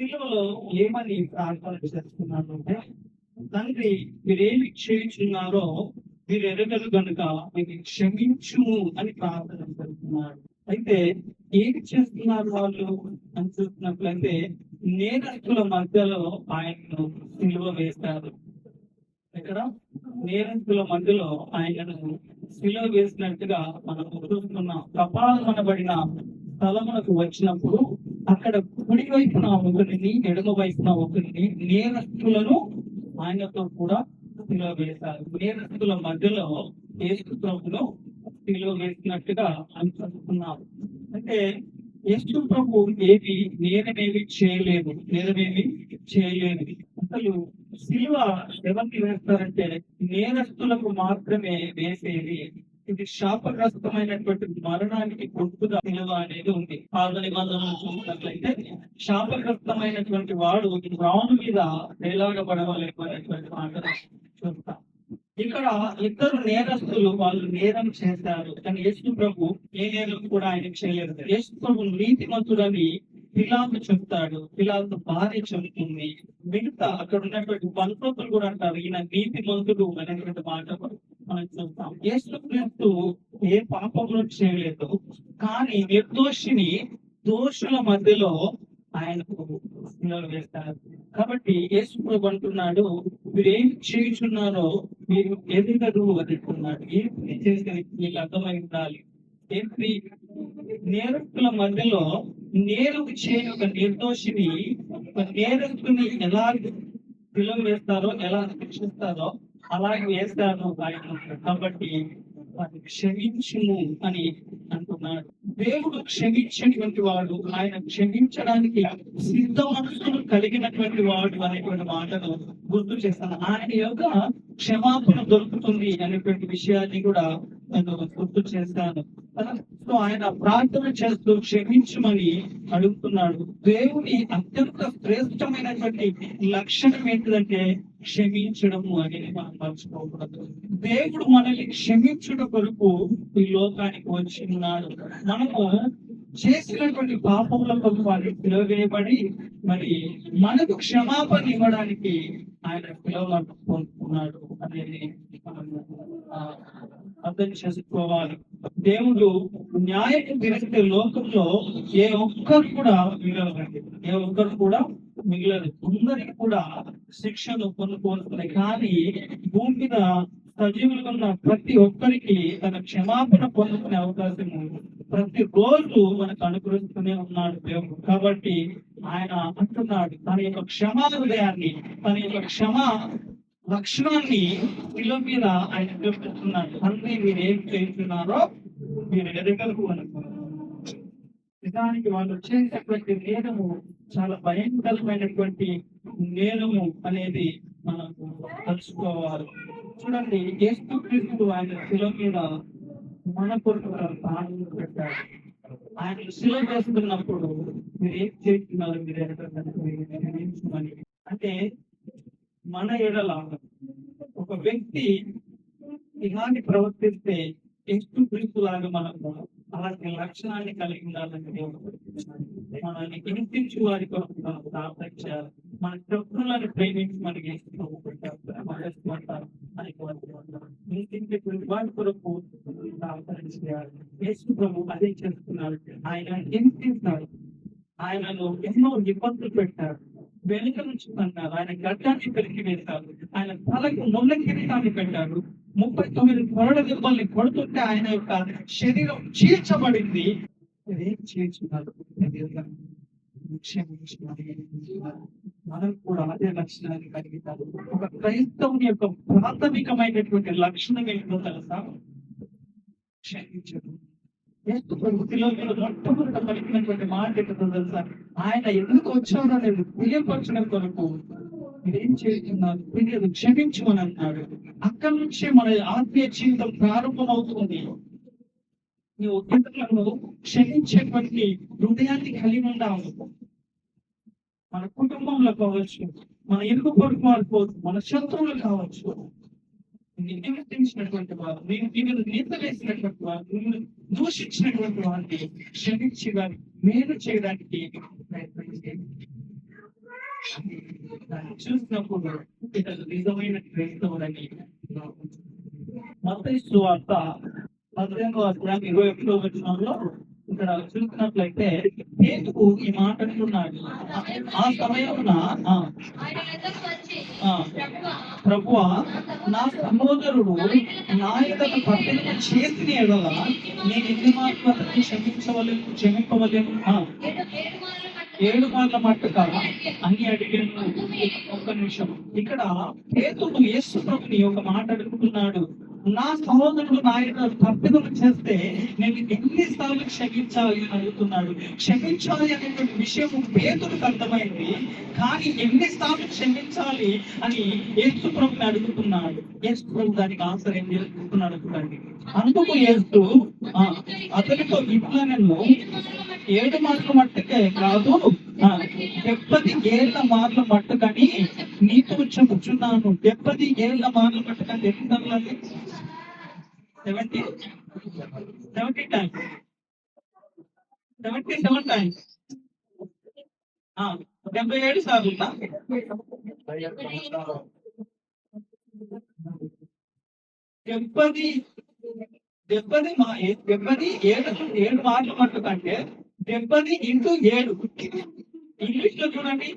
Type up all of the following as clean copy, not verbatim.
సిలువలో ఏమని ప్రార్థన చేస్తున్నాను అంటే, తండ్రి మీరేమి చేయుచున్నారో మీరు ఎరగరు గనుక మీకు క్షమించుము అని ప్రార్థన చేస్తున్నారు. అయితే ఏమి చేస్తున్నారు వాళ్ళు అని చూసినట్లయితే, నేరస్తుల మధ్యలో ఆయనను సిలువ వేశారు. ఇక్కడ నేరస్తుల మధ్యలో ఆయనను సిలువ వేసినట్టుగా మనం చూస్తున్నాం. కపాలమనబడిన స్థలమునకు వచ్చినప్పుడు అక్కడ కుడి వైపున ఒకరిని, ఎడమ వైపున ఒకరిని నేరస్తులను ఆయనతో కూడా సిలువ వేశారు. నేరస్తుల మధ్యలో యేసు ప్రభును సిలువ వేసినట్టుగా అనుకుంటున్నాం. అంటే యేసు ప్రభు నేరమేమి చేయలేదు. అసలు సిలువ ఎవరికి వేస్తారంటే నేరస్తులకు మాత్రమే వేసేది. ఇది శాపగ్రస్తమైనటువంటి మరణానికి కొట్టుగా సిలువ అనేది ఉంది. పాత నిబంధనలు చూసినట్లయితే శాపగ్రస్తమైనటువంటి వాడు రాను మీద వేలాడబడవలేకపోయినటువంటి మాటలు చూస్తాం. ఇక్కడ ఇద్దరు నేరస్తులు వాళ్ళు నేరం చేశారు, కానీ యేసు ప్రభు ఏ నేరం కూడా ఆయన చేయలేదు. యేసు ప్రభు నీతిమంతుడని పిలాతు చెప్తాడు, పిలాతు భార్య చెబుతుంది. మిగతా అక్కడ ఉన్నటువంటి బంధువులు కూడా అంటారు ఈయన నీతిమంతుడు అనేటువంటి మాట మనం చూస్తాం. యేసు క్రీస్తు ఏ పాపములు చేయలేదు, కానీ నిర్దోషిని దోషుల మధ్యలో ఆయనకు వేస్తారు. కాబట్టి యేసు ప్రభు అంటున్నాడు, మీరు ఏం చేయుచున్నారో మీరు ఎదుగరు అంటున్నాడు. ఏంటి చేసే మీకు అర్థమై ఉండాలి. ఏంటి నేరస్తుల మధ్యలో నేరం చేయని ఒక నిర్దోషిని, ఒక నేరస్తుని ఎలా పిలువ వేస్తారో, ఎలా శిక్షిస్తారో అలాగే వేస్తారు ఆయన. కాబట్టి క్షమించుము అని అంటున్నాడు. దేవుడు క్షమించినటువంటి వాడు, ఆయన క్షమించడానికి సిద్ధ మనసును కలిగినటువంటి వాడు అనేటువంటి మాటను గుర్తు చేస్తాను. ఆయన యొక్క క్షమాపణ దొరుకుతుంది అనేటువంటి విషయాన్ని కూడా నేను గుర్తు చేస్తాను. సో ఆయన ప్రార్థన చేస్తూ క్షమించమని అడుగుతున్నాడు. దేవుని అత్యంత శ్రేష్టమైనటువంటి లక్షణం ఏంటిదంటే క్షమించడము అనేది మనం మర్చిపోకూడదు. దేవుడు మనల్ని క్షమించడం కొరకు ఈ లోకానికి వచ్చి ఉన్నాడు. మనము చేసినటువంటి పాపముల కొరకు వారికి పిలువవేయబడి మరి మనకు క్షమాపణ ఇవ్వడానికి ఆయన పిలువబడుతున్నాడు అనేది అర్థం చేసుకోవాలి. దేవుడు న్యాయం తీరిస్తే లోకంలో ఏ ఒక్కరు కూడా మిగలదు. అందరికి కూడా శిక్షను పొందుకోవాలి. కానీ భూమి మీద సజీవులుగా ఉన్న ప్రతి ఒక్కరికి తన క్షమాపణ పొందుకునే అవకాశం ప్రతి రోజు మనకు అనుగ్రహిస్తూనే ఉన్నాడు దేవుడు. కాబట్టి ఆయన అంటున్నాడు తన యొక్క క్షమా హృదయాన్ని, తన యొక్క క్షమా లక్షణాన్ని శిలువ మీద ఆయన చూపిస్తున్నాడు. అన్ని మీరు ఏం చేస్తున్నారో మీరు ఎదగలకు అనుకున్నారు. నిజానికి వాళ్ళు చేసేటువంటి నేరము చాలా భయంకరమైనటువంటి నేరము అనేది మనం తెలుసుకోవాలి. చూడండి, యేసు క్రీస్తు ఆయన శిలువ మీద మన కొరకు ప్రాణం పెట్టాడు. ఆయన శిలువ చేస్తున్నప్పుడు మీరు ఏం చేస్తున్నారు, మీరు ఎదగమని. అంటే మన ఎడల ఒక వ్యక్తి ఇలాంటి ప్రవర్తిస్తే యేసు క్రీస్తు లాగా మనకు అలాంటి లక్షణాన్ని కలిగి ఉండాలని మనల్ని హింసించు వారి కొరకు మనం ప్రార్థన చేయాలి. మన శత్రువులను ప్రేమించి మనకి హింసించేటువంటి వారి కొరకు ప్రార్థన చేయాలి. యేసు ప్రభు అదే చేస్తున్నారు. ఆయన హింసిస్తారు, ఆయనను ఎన్నో ఇబ్బందులు పెట్టారు, వెనుక నుంచి అన్నారు, ఆయన గడ్డాన్ని పెరిగి వేశారు, ఆయన తలకు ముళ్ళ కిరీటాన్ని పెట్టారు, 39 కొరడ దెబ్బల్ని కొడుతుంటే ఆయన యొక్క శరీరం చీల్చబడింది. ఇదేం చీల్చున్నారు? మనం కూడా అదే లక్షణాన్ని కలిగితారు. ఒక క్రైస్తవుని యొక్క ప్రాథమికమైనటువంటి లక్షణం ఏంటో తెలుసా? క్షమించడం. మొట్టమొదట పలికినటువంటి మాట ఏంటో తెలుసా? ఆయన ఎందుకు వచ్చాడు అనేది తెలియపరచడం కొరకు మీరేం చేస్తున్నారు తెలియదు, క్షమించమని అన్నాడు. అక్కడి నుంచి మన ఆత్మీయ జీవితం ప్రారంభమవుతుంది. నువ్వు ఇతరులను క్షమించేటువంటి హృదయాన్ని కలిగి ఉండాలి. మన కుటుంబంలో కావచ్చు, మన ఇరుగు పొరుగు వారు, మన శత్రువులు కావచ్చు, నిందించినటువంటి వారు, నేను నింద వేసినటువంటి వారు, దూషించినటువంటి వారిని క్షమించి వారి మేలు చేయడానికి ప్రయత్నం చేయండి. దాన్ని చూసినప్పుడు ఇతడు నిజమైన క్రైస్తవుడని మత్తయి సువార్త 18వ అధ్యాయం 21వ వచనంలో ఇక్కడ చూసినట్లయితే పేతురు ఈ మాట అంటున్నాడు. ఆ సమయమున ప్రభువా, నా సహోదరుడు నా యొక్క తప్పిదము చేసిన ఎడల నేను ఎన్ని మార్లు అతన్ని క్షమింపవలేను 7 మార్ల మట్టుక అని అడిగాను. ఒక్క నిమిషం, ఇక్కడ పేతురు యేసు ప్రభుని ఒక మాట అడుగుతున్నాడు. నా సహోదరుడు నా యొక్క తప్పిదం చేస్తే నేను ఎన్నిసార్లు క్షమించాలి అని అడుగుతున్నాడు. క్షమించాలి అనేటువంటి విషయం పేతురుకు అర్థమైంది, కానీ ఎన్నిసార్లు క్షమించాలి అని యేసు ప్రభుని అడుగుతున్నాడు. యేసు ప్రభు దానికి ఆన్సర్ ఏం చేసుకుంటున్నాడు చూడండి. అందుకు యేసు అతనితో ఇట్లా నేను 7 మార్ల మట్టుకే కాదు 70 మార్ల మట్టుకని నీతో చెబుతున్నాను. 70 మార్ల మట్టుకని ఎన్నిసార్లు? 70 times, 77 times, 77 సార్లు 7 మార్ల మట్టుకంటే 70 into 7 ఇంగ్లీష్ లో చూడండి.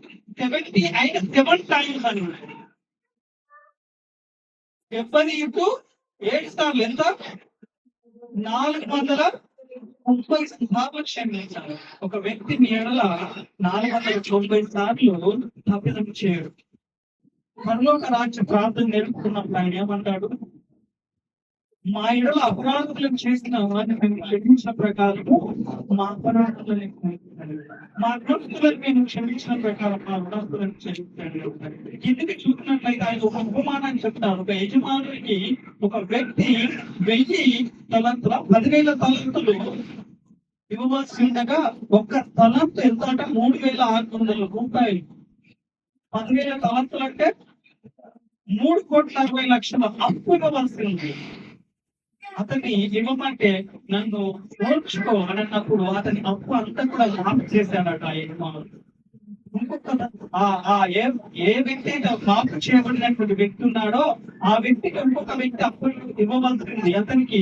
70 అయిన 7 టైమ్స్ అని 70 into 7 సార్లు ఎంత? 430 సార్లు క్షమించాలి. ఒక వ్యక్తి మీ ఎడల 490 సార్లు తప్పిదం చేయడు. పరలోక రాజ్య ప్రార్థన నేర్పుకున్నప్పుడు ఆయన ఏమంటాడు? మా ఎడల అపరాధులను చేసిన వారిని మేము క్షమించిన ప్రకారము మా అపరాధులను మా రుణస్తులను మేము క్షమించిన ప్రకారం మా రుణస్తులను క్షమించండి. కిందికి చూసినట్లయితే ఆయన ఒక ఉపమానాన్ని చెప్తారు. ఒక యజమానుడికి ఒక వ్యక్తి 1000 తలంతుల 10,000 తలంతులు ఇవ్వవలసి ఉండగా ఒక్క తలంతు ఎంత అంటే 3,600 రూపాయలు. 10,000 తలంతులు అంటే 3,60,00,000 అప్పు ఇవ్వవలసి ఉంది. అతన్ని ఇవ్వమంటే నన్ను ఓర్చుకో అని అన్నప్పుడు అతని అప్పు అంతా కూడా మాఫ్ చేశాడట ఆ యజమానుడు. ఏ వ్యక్తి అయితే మాఫ్ చేయబడినటువంటి వ్యక్తి ఉన్నాడో ఆ వ్యక్తికి ఇంకొక వ్యక్తి అప్పు ఇవ్వవలసింది. అతనికి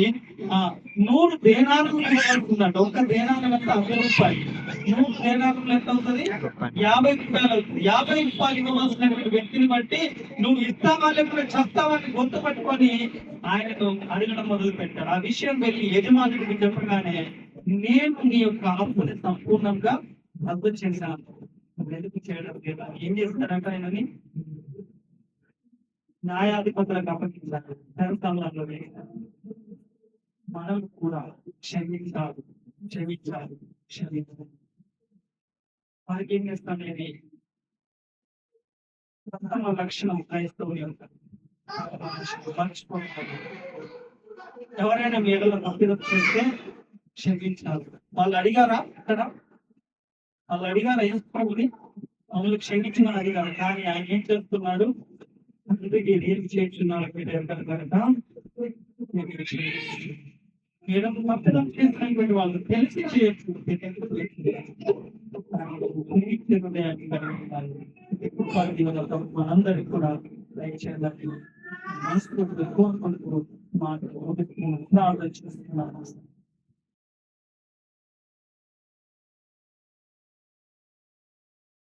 100 దేనారములు ఇవ్వాలనుకున్నాడు. ఒక్క దేనారం ఎంత? 50 రూపాయలు. 100 దేనారములు ఎంత అవుతుంది? 50 రూపాయలు అవుతుంది. 50 రూపాయలు ఇవ్వవలసినటువంటి వ్యక్తిని బట్టి నువ్వు ఇస్తావా లేకపోతే చస్తావని గొంతు పట్టుకొని ఆయనకు అడగడం మొదలు పెట్టాడు. ఆ విషయం వెళ్ళి యజమానుడికి చెప్పగానే నేను నీ యొక్క అప్పుని సంపూర్ణంగా రద్దు చేశాను. ఎందుకు చేయడం లేదా? ఏం చేస్తాడంట ఆయనని? న్యాయాధిపతులకు అప్పగించాలి, న్యాయస్థానాల్లో వేశారు. మనం కూడా క్షమించాలి. వారికి ఏం చేస్తాం? అనేది ప్రథమ లక్షణం క్రైస్తవుని యొక్క మర్చిపోతారు. ఎవరైనా మీడలో తప్పిదం చేస్తే క్షమించాలి. వాళ్ళు అడిగారా? అక్కడ వాళ్ళు అడిగారా యేసు ప్రభుని? మమ్మల్ని క్షమించిన అడిగారు. కానీ ఆయన ఏం చేస్తున్నాడు? అందుకే ఏం చేస్తున్నాడు కనుక మీరు తప్పిదం చేసినటువంటి వాళ్ళు తెలిసి చేయొచ్చు. మనందరికి కూడా దయచేయాలని మనస్ఫూర్తిగా కోరుకుంటూ మాకు ప్రార్థన చేస్తున్నాను.